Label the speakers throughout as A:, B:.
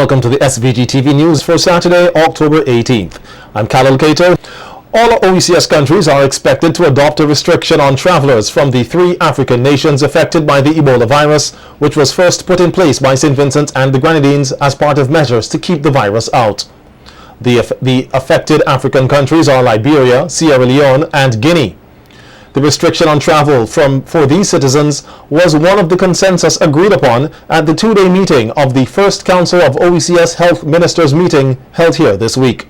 A: Welcome to the SVG-TV news for Saturday, October 18th. I'm Khalil Kato. All OECS countries are expected to adopt a restriction on travelers from the 3 African nations affected by the Ebola virus, which was first put in place by St. Vincent and the Grenadines as part of measures to keep the virus out. The affected African countries are Liberia, Sierra Leone, and Guinea. The restriction on travel for these citizens was one of the consensus agreed upon at the 2-day meeting of the First Council of OECS Health Ministers meeting held here this week.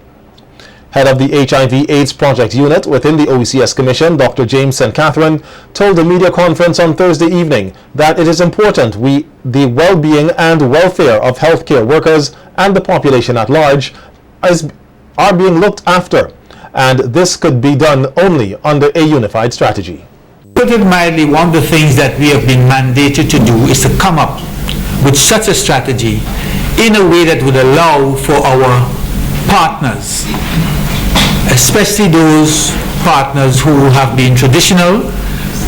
A: Head of the HIV/AIDS Project Unit within the OECS Commission, Dr.James St. Catherine, told a media conference on Thursday evening that it is important the well-being and welfare of healthcare workers and the population at large are being looked after, and this could be done only under a unified strategy.
B: Put it mildly, one of the things that we have been mandated to do is to come up with such a strategy in a way that would allow for our partners, especially those partners who have been traditional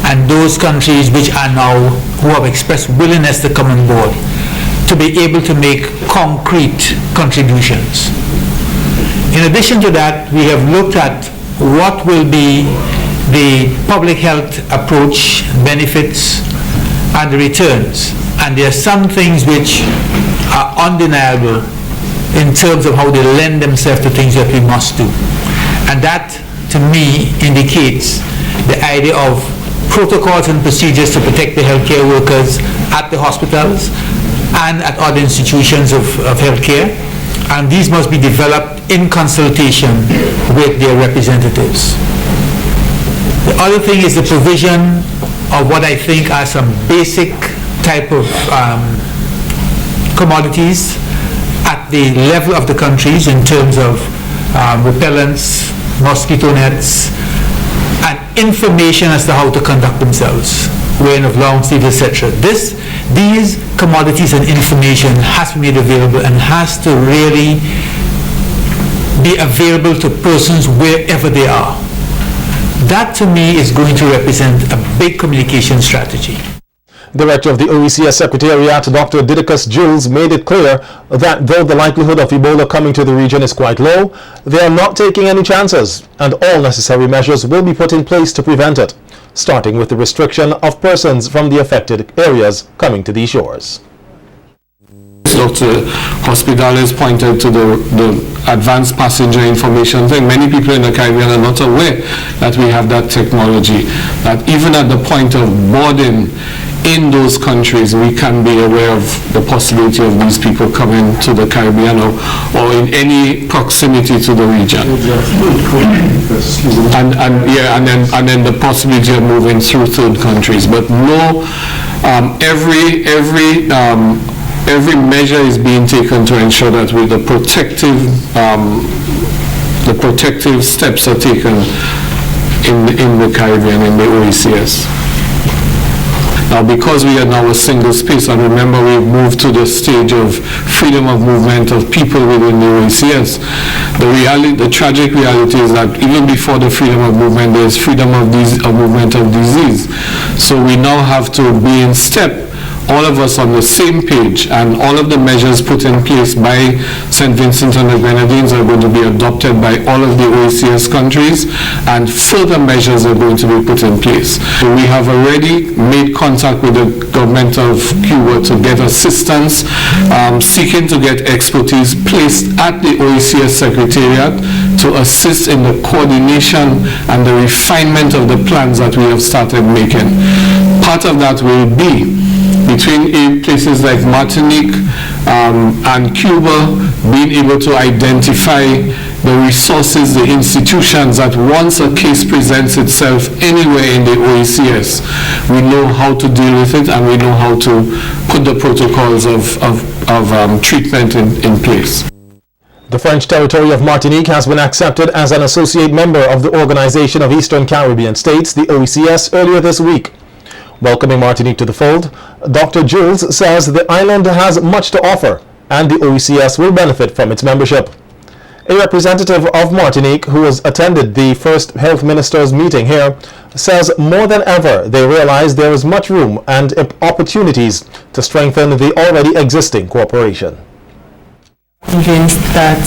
B: and those countries which are now, who have expressed willingness to come on board, to be able to make concrete contributions. In addition to that, we have looked at what will be the public health approach, benefits, and the returns. And there are some things which are undeniable in terms of how they lend themselves to things that we must do. And that, to me, indicates the idea of protocols and procedures to protect the healthcare workers at the hospitals and at other institutions of healthcare. And these must be developed in consultation with their representatives. The other thing is the provision of what I think are some basic type of commodities at the level of the countries in terms of repellents, mosquito nets, and information as to how to conduct themselves, wearing of long sleeves, etc. These commodities and information has to be made available and has to really be available to persons wherever they are. That, to me, is going to represent a big communication strategy.
A: Director of the OECS Secretariat, Dr. Didacus Jules, made it clear that though the likelihood of Ebola coming to the region is quite low, they are not taking any chances, and all necessary measures will be put in place to prevent it, starting with the restriction of persons from the affected areas coming to these shores.
C: Dr. Hospitales pointed to the advanced passenger information thing. Many people in the Caribbean are not aware that we have that technology, that even at the point of boarding in those countries, we can be aware of the possibility of these people coming to the Caribbean or in any proximity to the region. And then the possibility of moving through third countries. But no, every measure is being taken to ensure that with the protective steps are taken in the Caribbean, in the OECS. Now, because we are now a single space, and remember we've moved to the stage of freedom of movement of people within the OECS, the tragic reality is that even before the freedom of movement, there's freedom of movement of disease. So we now have to be in step, all of us on the same page, and all of the measures put in place by St. Vincent and the Grenadines are going to be adopted by all of the OECS countries, and further measures are going to be put in place. So we have already made contact with the government of Cuba to get assistance, seeking to get expertise placed at the OECS Secretariat to assist in the coordination and the refinement of the plans that we have started making. Part of that will be between places like Martinique and Cuba, being able to identify the resources, the institutions that once a case presents itself anywhere in the OECS, we know how to deal with it and we know how to put the protocols of treatment in place.
A: The French territory of Martinique has been accepted as an associate member of the Organization of Eastern Caribbean States, the OECS, earlier this week. Welcoming Martinique to the fold, Dr. Jules says the island has much to offer and the OECS will benefit from its membership. A representative of Martinique who has attended the first health ministers meeting here says more than ever they realize there is much room and opportunities to strengthen the already existing cooperation.
D: Convinced that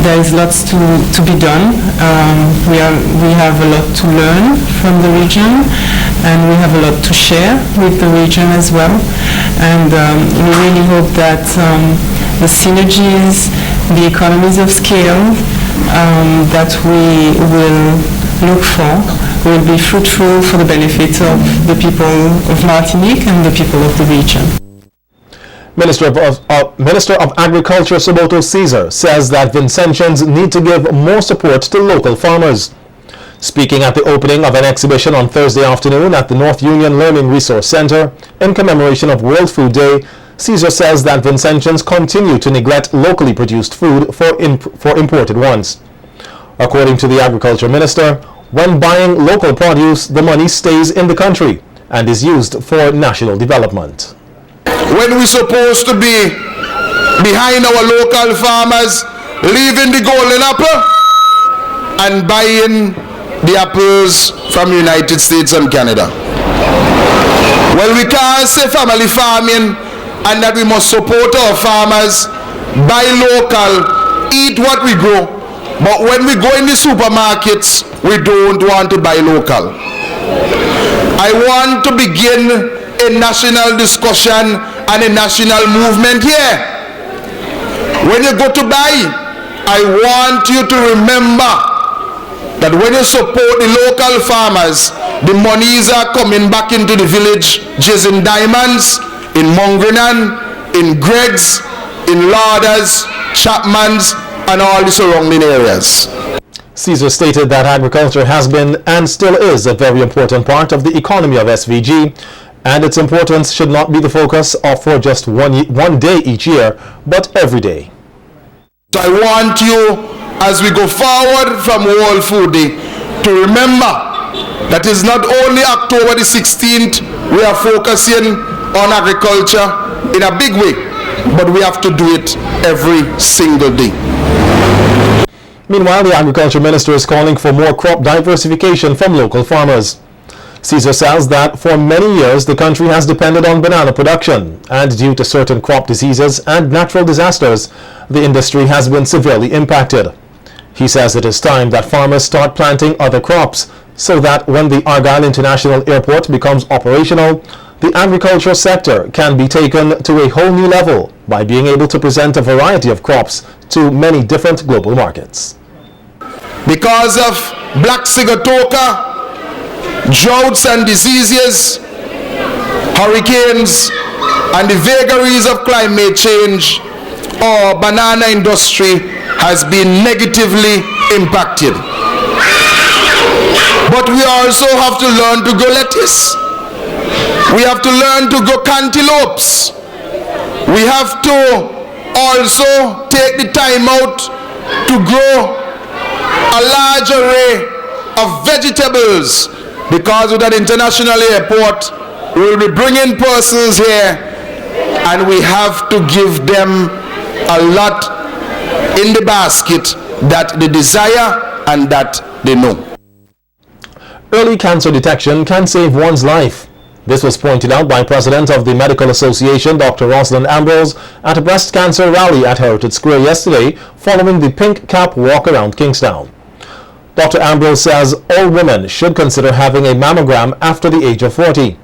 D: there is lots to be done. We have a lot to learn from the region, and we have a lot to share with the region as well. And we really hope that the synergies, the economies of scale that we will look for will be fruitful for the benefit of the people of Martinique and the people of the region.
A: Minister of Agriculture Saboto Caesar says that Vincentians need to give more support to local farmers. Speaking at the opening of an exhibition on Thursday afternoon at the North Union Learning Resource Center in commemoration of World Food Day, Caesar says that Vincentians continue to neglect locally produced food for imported ones. According to the Agriculture Minister, when buying local produce, the money stays in the country and is used for national development.
E: When we're supposed to be behind our local farmers, leaving the golden apple and buying the apples from the United States and Canada. Well, we can't say family farming and that we must support our farmers, buy local, eat what we grow, but when we go in the supermarkets, we don't want to buy local. I want to begin a national discussion and a national movement here. When you go to buy, I want you to remember that when you support the local farmers, the monies are coming back into the village, just in Diamonds, in Mongrenan, in Greg's, in Lauders, Chapman's, and all the surrounding areas.
A: Caesar stated that agriculture has been and still is a very important part of the economy of SVG, and its importance should not be the focus for just one day each year, but every day.
E: So I want you, as we go forward from World Food Day, to remember that it's not only October the 16th we are focusing on agriculture in a big way, but we have to do it every single day.
A: Meanwhile, the Agriculture Minister is calling for more crop diversification from local farmers. Caesar says that for many years the country has depended on banana production, and due to certain crop diseases and natural disasters, the industry has been severely impacted. He says it is time that farmers start planting other crops so that when the Argyle International Airport becomes operational, the agriculture sector can be taken to a whole new level by being able to present a variety of crops to many different global markets.
E: Because of black sigatoka, droughts and diseases, hurricanes, and the vagaries of climate change, our banana industry has been negatively impacted. But we also have to learn to grow lettuce. We have to learn to grow cantaloupes. We have to also take the time out to grow a large array of vegetables, because with an international airport, we will be bringing persons here and we have to give them a lot in the basket that they desire and that they know.
A: Early cancer detection can save one's life. This was pointed out by President of the Medical Association, Dr. Rosaline Ambrose, at a breast cancer rally at Heritage Square yesterday following the Pink Cap Walk around Kingstown. Dr. Ambrose says all women should consider having a mammogram after the age of 40.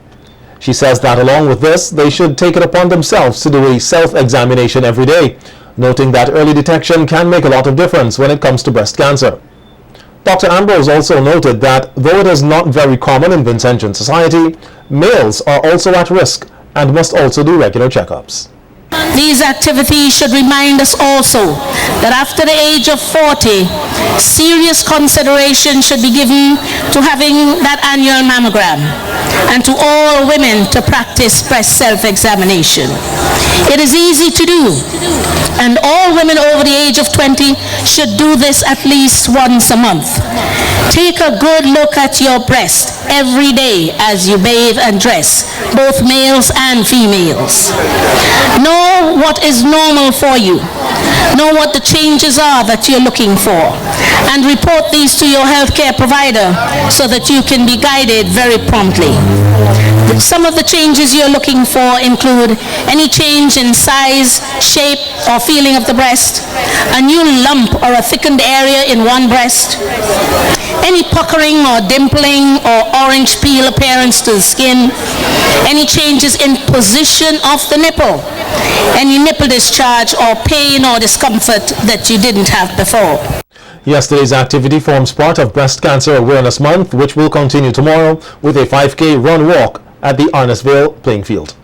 A: She says that along with this, they should take it upon themselves to do a self-examination every day, noting that early detection can make a lot of difference when it comes to breast cancer. Dr. Ambrose also noted that though it is not very common in Vincentian society, males are also at risk and must also do regular checkups.
F: These activities should remind us also that after the age of 40, serious consideration should be given to having that annual mammogram, and to all women to practice breast self-examination. It is easy to do, and all women over the age of 20 should do this at least once a month. Take a good look at your breast every day as you bathe and dress, both males and females. Know what is normal for you. Know what the changes are that you're looking for, and report these to your healthcare provider so that you can be guided very promptly. Some of the changes you're looking for include any change in size, shape, or feeling of the breast, a new lump or a thickened area in one breast, any puckering or dimpling or orange peel appearance to the skin, any changes in position of the nipple, any nipple discharge or pain or discomfort that you didn't have before.
A: Yesterday's activity forms part of Breast Cancer Awareness Month, which will continue tomorrow with a 5K run walk at the Arnesville playing field.